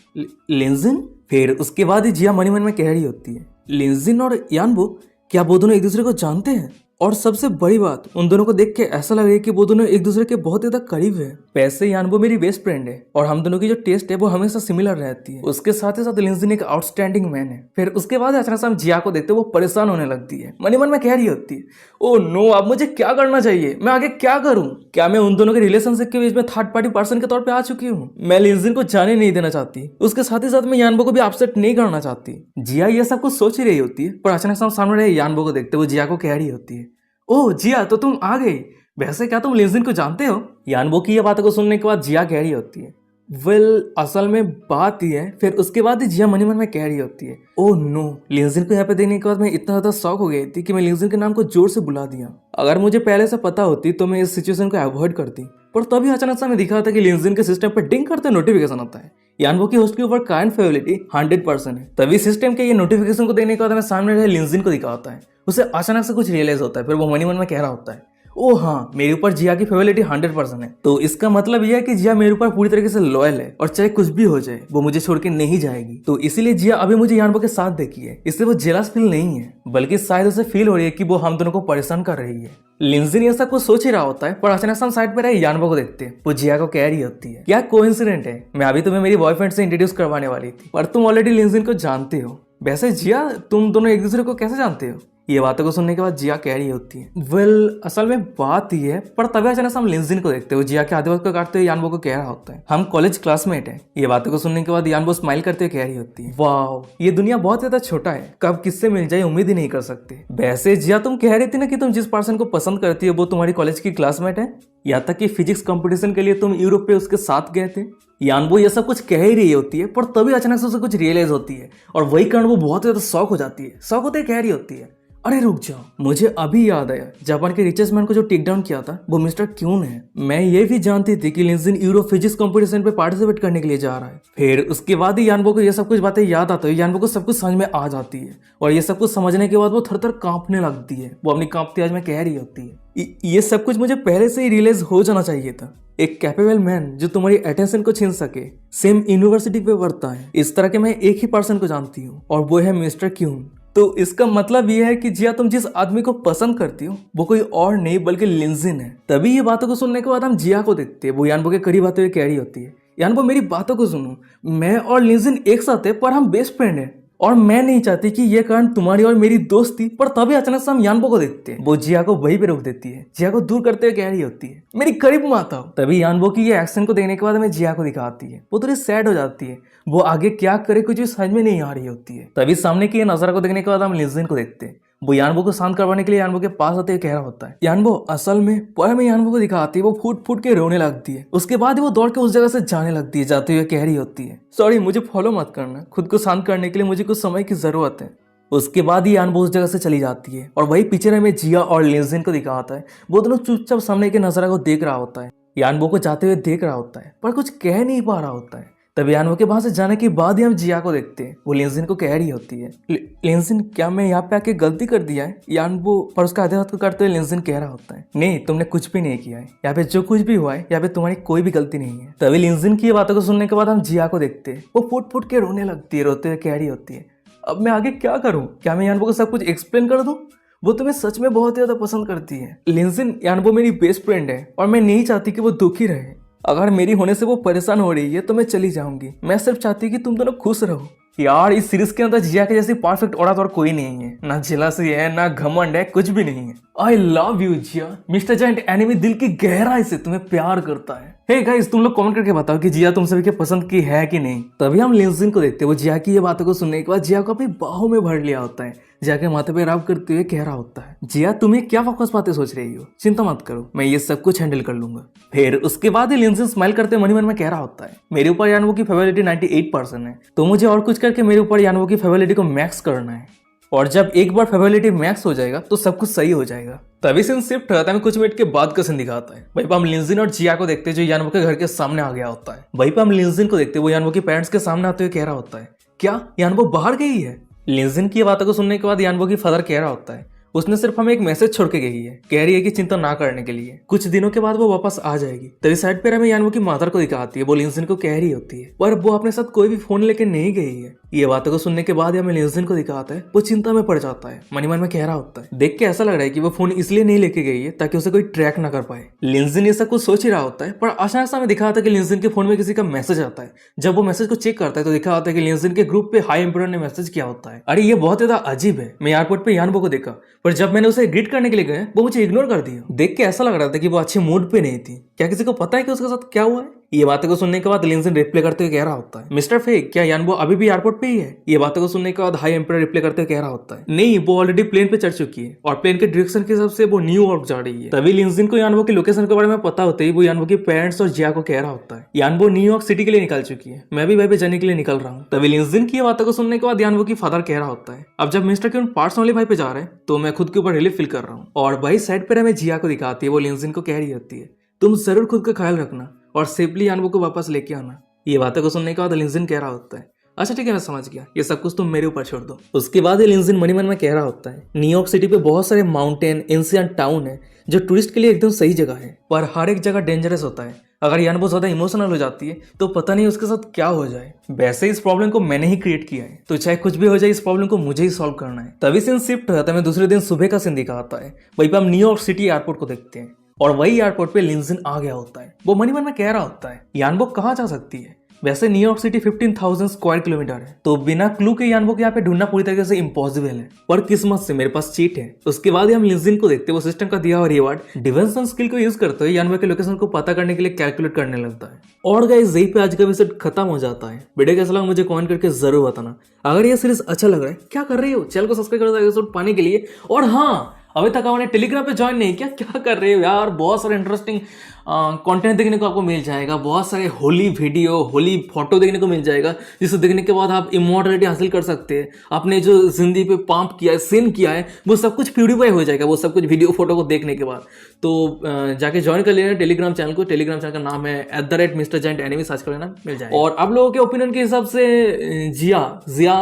लिंजिन। फिर उसके बाद ही जिया मनी मन में कह रही होती है लिंजिन और यानवो क्या वो दोनों एक दूसरे को जानते हैं। और सबसे बड़ी बात, उन दोनों को देख के ऐसा लग रहा है कि वो दोनों एक दूसरे के बहुत ज्यादा करीब है। वैसे यानवो मेरी बेस्ट फ्रेंड है और हम दोनों की जो टेस्ट है वो हमेशा सिमिलर रहती है। उसके साथ ही साथ लिंजिन एक आउटस्टैंडिंग मैन है। फिर उसके बाद अचानक से हम जिया को देखते वो परेशान होने लगती है, मनी मन में कह रही होती है ओ नो अब मुझे क्या करना चाहिए, मैं आगे क्या करूं, क्या मैं उन दोनों के रिलेशनशिप के बीच में थर्ड पार्टी पर्सन के तौर पे आ चुकी हूँ। मैं लिंजिन को जाने नहीं देना चाहती, उसके साथ ही साथ मैं यानवो को भी अपसेट नहीं करना चाहती। जिया ये सब कुछ सोच ही रही होती है, पर अचानक से हम सामने रहे यानवो को देखते वो जिया को कह रही होती है ओह जिया तो तुम आ गई, वैसे क्या तुम लिंजिन को जानते हो। यानवो की ये बातों को सुनने के बाद जिया कह रही होती है वेल असल में बात यह है। फिर उसके बाद ही जिया मनी मन में कह रही होती है ओह नो, लिंजिन को यहाँ पे देखने के बाद मैं इतना ज्यादा शॉक हो गई थी कि मैं लिंजिन के नाम को जोर से बुला दिया। अगर मुझे पहले से पता होती तो मैं इस सिचुएशन को अवॉइड करती। पर तभी अचानक से हमें दिखा था कि लिंजिन के सिस्टम पे डिंग करते नोटिफिकेशन आता है, यानवो की होस्ट के ऊपर करंट फेबिलिटी 100% है। तभी सिस्टम के ये नोटिफिकेशन को देखने के बाद हमें सामने रहे लिंजिन को दिखाता है। उसे अचानक से कुछ रियलाइज होता है, फिर वो मनी मन में कह रहा होता है ओ हाँ मेरे ऊपर जिया की फेबिलिटी 100% है, तो इसका मतलब यह है कि जिया मेरे ऊपर पूरी तरीके से लॉयल है और चाहे कुछ भी हो जाए वो मुझे छोड़ के नहीं जाएगी। तो इसीलिए जिया अभी मुझे यानवो के साथ देखी है, इससे वो जेलस फील नहीं है, बल्कि शायद उसे फील हो रही है कि वो हम दोनों को परेशान कर रही है। लिंजिन ये सब कुछ सोच ही रहा होता है, पर अचानक से हम साइड पे रहे यानवो को देखते हैं, वो जिया को कह रही होती है क्या कोइंसिडेंट है, मैं अभी तुम्हें मेरी बॉयफ्रेंड से इंट्रोड्यूस करवाने वाली थी पर तुम ऑलरेडी लिंजिन को जानते हो। वैसे जिया तुम दोनों एक दूसरे को कैसे जानते हो। ये बातों को सुनने के बाद जिया कह रही होती है वेल असल में बात ही है। पर तभी अचानक हम लिंजिन को देखते हो, जिया के आधे वक्त को काटते हुए यानवो को कह रहा होता है हम कॉलेज क्लासमेट हैं। ये बातों को सुनने के बाद यानवो स्माइल करते हुए कह रही होती है वाह ये दुनिया बहुत ज्यादा छोटा है, कब किससे मिल जाए उम्मीद ही नहीं कर सकते। वैसे जिया तुम कह रही थी ना कि तुम जिस पर्सन को पसंद करती है वो तुम्हारी कॉलेज की क्लासमेट है, यहाँ तक कि फिजिक्स कंपटीशन के लिए तुम यूरोप पे उसके साथ गए थे। यानवो ये सब कुछ कह ही रही होती है, पर तभी अचानक से उसे कुछ रियलाइज होती है और वही कारण वो बहुत ज्यादा शॉक हो जाती है। शॉक होते कह रही होती है अरे रुक जाओ, मुझे अभी याद आया, जापान के रिचेस्ट मैन को जो टेक डाउन किया था वो मिस्टर क्यून है। मैं ये भी जानती थी कि लिंजिन यूरो फिजिक्स कंपटीशन पे पार्टिसिपेट करने के लिए जा रहा है। फिर उसके बाद ही यानबो को ये सब कुछ बातें याद आती है, यानबो को सब कुछ समझ में आ जाती है और ये सब कुछ समझने के बाद वो थर थर कांपने लगती है। वो अपनी कांपती आवाज में कह रही होती है, ये सब कुछ मुझे पहले से ही रियलाइज हो जाना चाहिए था। एक कैपेबल मैन जो तुम्हारी अटेंशन को छीन सके, सेम यूनिवर्सिटी पे पढ़ता है। इस तरह के मैं एक ही पर्सन को जानती हूँ और वो है मिस्टर क्यून। तो इसका मतलब ये है कि जिया तुम जिस आदमी को पसंद करती हो वो कोई और नहीं बल्कि लिंजिन है। तभी ये बातों को सुनने के बाद हम जिया को देखते हैं, वो यानबो के करीब आते हुए कह रही होती है, यानबो मेरी बातों को सुनो, मैं और लिंजिन एक साथ है पर हम बेस्ट फ्रेंड हैं और मैं नहीं चाहती कि ये कारण तुम्हारी और मेरी दोस्ती। पर तभी अचानक से हम यानबो को देखते हैं, वो जिया को वहीं पे रोक देती है, जिया को दूर करते हुए कह रही होती है, मेरी करीब मत आओ। तभी यानबो की ये एक्शन को देखने के बाद हमें जिया को दिखाती है, वो थोड़ी सैड हो जाती है, वो आगे क्या करे कुछ भी समझ में नहीं आ रही होती है। तभी सामने की नजारा को देखने के बाद हम लिंजिन को देखते हैं, वो यानबो को शांत करवाने के लिए यानबो के पास आते हुए कह रहा होता है, यानबो असल में। पर हमें यानबो को दिखाती है, वो फूट फूट के रोने लगती है। उसके बाद वो दौड़ के उस जगह से जाने लगती है, जाते हुए कह रही होती है, सॉरी मुझे फॉलो मत करना, खुद को शांत करने के लिए मुझे कुछ समय की जरूरत है। उसके बाद ही यानबो उस जगह से चली जाती है और वही पीछे हमें जिया और लिंजिन को दिखाता है, वो दोनों चुपचाप सामने के नजारा को देख रहा होता है, यानबो को जाते हुए देख रहा होता है पर कुछ कह नहीं पा रहा होता है। तभी यानबो के वहां से जाने के बाद ही हम जिया को देखते हैं, वो लिंजिन को कह रही होती है, लिंजिन क्या मैं यहाँ पे आके गलती कर दिया है? यानबो पर उसका आधे हाथ को करते हुए लिंजिन कह रहा होता है, नहीं तुमने कुछ भी नहीं किया है, यहाँ पे जो कुछ भी हुआ है यहाँ पे तुम्हारी कोई भी गलती नहीं है। तभी लिंजिन की ये बातों को सुनने के बाद हम जिया को देखते हैं, वो फुट फुट के रोने लगती है, रोते हुए कह रही होती है, अब मैं आगे क्या करूँ? क्या मैं यानबो को सब कुछ एक्सप्लेन कर दूँ? वो तुम्हें सच में बहुत ज्यादा पसंद करती है। लिंजिन, यानबो मेरी बेस्ट फ्रेंड है और मैं नहीं चाहती कि वो दुखी रहे। अगर मेरी होने से वो परेशान हो रही है तो मैं चली जाऊंगी। मैं सिर्फ चाहती कि तुम दोनों खुश रहो। यार इस सीरीज के अंदर जिया के जैसी परफेक्ट औरत और कोई नहीं है, ना जेलसी है ना घमंड है, कुछ भी नहीं है। I love you Jiya. Mister giant anime दिल की गहराई से तुम्हें प्यार करता है। हे गाइस, तुम लोग कमेंट करके बताओ कि जिया तुम सभी के पसंद की है कि नहीं। तभी हम लिंजिन को देखते हैं, वो जिया की ये बातों को सुनने के बाद जिया को अपनी बाहों में भर लिया होता है, जिया के माथे पे रब करते हुए कह रहा होता है, जिया तुम्हें क्या वापस बातें सोच रही हो, चिंता मत करो, मैं ये सब कुछ हैंडल कर लूंगा। फिर उसके बाद ही लिंजिन स्माइल करते मन ही मन में कह रहा होता है, मेरे ऊपर यानवो की फेवरेलिटी 98% है, तो मुझे और कुछ करके मेरे ऊपर यानवो की फेवरेलिटी को मैक्स करना है, और जब एक बार फेवरेलिटी मैक्स हो जाएगा तो सब कुछ सही हो जाएगा। तभी सीन शिफ्ट होता है, कुछ मिनट के बाद का सीन दिखाता है। वहीं पर हम लिंजिन और जिया को देखते हैं जो यानवो के घर के सामने आ गया होता है। वहीं पर हम लिंजिन को देखते हैं, वो यानवो के पेरेंट्स के सामने आते हुए कह रहा होता है, क्या यानवो बाहर गई है? लिंजिन की बातों को सुनने के बाद यानवो की फादर कह रहा होता है, उसने सिर्फ हमें एक मैसेज छोड़ के गई है, कह रही है कि चिंता ना करने के लिए, कुछ दिनों के बाद वो वापस आ जाएगी। तभी साइड पर हमें यानवो की मादर को दिखाती है, वो लिंजिन को कह रही होती है पर वो अपने साथ कोई भी फोन लेके नहीं गई है। ये बातों को सुनने के बाद हमें लिंजिन को दिखाता है, वो चिंता में पड़ जाता है, मन ही मन में कह रहा होता है, देख के ऐसा लग रहा है कि वो फोन इसलिए नहीं लेके गई है ताकि उसे कोई ट्रैक ना कर पाए। लिंजिन ये सब कुछ सोच ही रहा होता है, पर अचानक से हमें दिखा था कि लिंजिन के फोन में किसी का मैसेज आता है। जब वो मैसेज को चेक करता है तो दिखा होता है कि लिंजिन के ग्रुप पे हाई एम्परर ने मैसेज किया होता है। अरे ये बहुत ज्यादा अजीब है, मैं एयरपोर्ट पे यानवो को देखा, पर जब मैंने उसे ग्रीट करने के लिए गए वो मुझे इग्नोर कर दिया। देख के ऐसा लग रहा था कि वो अच्छे मूड पे नहीं थी। क्या किसी को पता है कि उसके साथ क्या हुआ है? ये बातों को सुनने के बाद लिंजिन रिप्लाई करते हुए कह रहा होता है, मिस्टर फेक, क्या यानवो अभी भी एयरपोर्ट पे ही है? ये बातों को सुनने के बाद हाई एम्परर रिप्लाई करते हुए कह रहा होता है, नहीं, वो ऑलरेडी प्लेन पे चढ़ चुकी है और प्लेन के डायरेक्शन के हिसाब से वो न्यूयॉर्क जा रही है। तभी लिंजिन को यानवो की लोकेशन के बारे में पता होते ही वो यानवो के पेरेंट्स और जिया को कह रहा होता है, यानवो न्यूयॉर्क सिटी के लिए निकल चुकी है, मैं भी वहीं पे जाने के लिए निकल रहा हूँ। तभी लिंजिन की बातों को सुनने के बाद यानवो की फादर कह रहा होता है, अब जब मिस्टर क्यून पर्सनली भाई पे जा रहे हैं तो मैं खुद के ऊपर रिलीफ फील कर रहा हूँ। और वही साइड पर हमें जिया को दिखाती है, वो लिंजिन को कह रही होती है, तुम जरूर खुद का ख्याल रखना और सेफली यानवो को वापस लेके आना। ये बातों को सुनने के बाद लिंजिन कह रहा होता है, अच्छा ठीक है, मैं समझ गया, ये सब कुछ तुम मेरे ऊपर छोड़ दो। उसके बाद लिंजिन मनी मन में कह रहा होता है, न्यूयॉर्क सिटी पे बहुत सारे माउंटेन एंशिएंट टाउन है जो टूरिस्ट के लिए एकदम सही जगह है, पर हर एक जगह डेंजरस होता है। अगर यानवो ज्यादा इमोशनल हो जाती है तो पता नहीं उसके साथ क्या हो जाए। वैसे इस प्रॉब्लम को मैंने ही क्रिएट किया है, तो चाहे कुछ भी हो जाए इस प्रॉब्लम को मुझे ही सॉल्व करना है। तभी सीन शिफ्ट होता है, मैं दूसरे दिन सुबह का सीन दिखाता है। वहीं पे हम न्यूयॉर्क सिटी एयरपोर्ट को देखते हैं और वही एयरपोर्ट पे लिंजिन आ गया होता है। वो मनी मन में कह रहा होता है, यानवो कहाँ जा सकती है? वैसे न्यूयॉर्क सिटी 15,000 स्क्वायर किलोमीटर है, तो बिना क्लू के यानवो के यहाँ पे ढूंढना पूरी तरीके से इम्पॉसिबल है, पर किस्मत से मेरे पास चीट है। उसके बाद ही हम लिंजिन को देखते हैं, वो सिस्टम का दिया हुआ रिवार्ड डिवेंशन स्किल को यूज करते हुए यानवो के लोकेशन को पता करने के लिए कैलकुलेट करने लगता है। और गाइस यही पे आज का एपिसोड खत्म हो जाता है। वीडियो कैसा लगा मुझे कमेंट करके जरूर बताना। अगर ये सीरीज अच्छा लग रहा है, क्या कर रही हो, चैनल को सब्सक्राइब कर दो एपिसोड पाने के लिए। और हाँ, अभी तक आपने टेलीग्राम पे ज्वाइन नहीं किया, क्या कर रहे हो यार। बहुत सारे इंटरेस्टिंग कंटेंट देखने को आपको मिल जाएगा, बहुत सारे होली वीडियो, होली फोटो देखने को मिल जाएगा, जिसे देखने के बाद आप इमॉर्टलिटी हासिल कर सकते हैं। आपने जो जिंदगी पे पाप किया है, सिन किया है, वो सब कुछ प्यूरिफाई हो जाएगा, वो सब कुछ वीडियो फोटो को देखने के बाद। तो जाके ज्वाइन कर लेना टेलीग्राम चैनल को। टेलीग्राम चैनल का नाम है @Mr. Giant Enemy, सर्च कर लेना, मिल जाएगा। और आप लोगों के ओपिनियन के हिसाब से जिया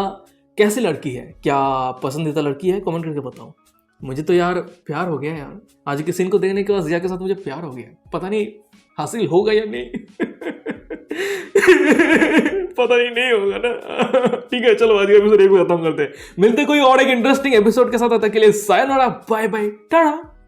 कैसी लड़की है, क्या पसंदीदा लड़की है, कमेंट करके बताओ। मुझे तो यार प्यार हो गया यार, आज के सीन को देखने के बाद जिया के साथ मुझे प्यार हो गया। पता नहीं हासिल होगा या नहीं पता नहीं होगा ना। ठीक है, चलो आज का एपिसोड एक खत्म करते हैं, मिलते कोई और एक इंटरेस्टिंग एपिसोड के साथ। तब तक के लिए सायोनारा, बाय बाय, टाटा।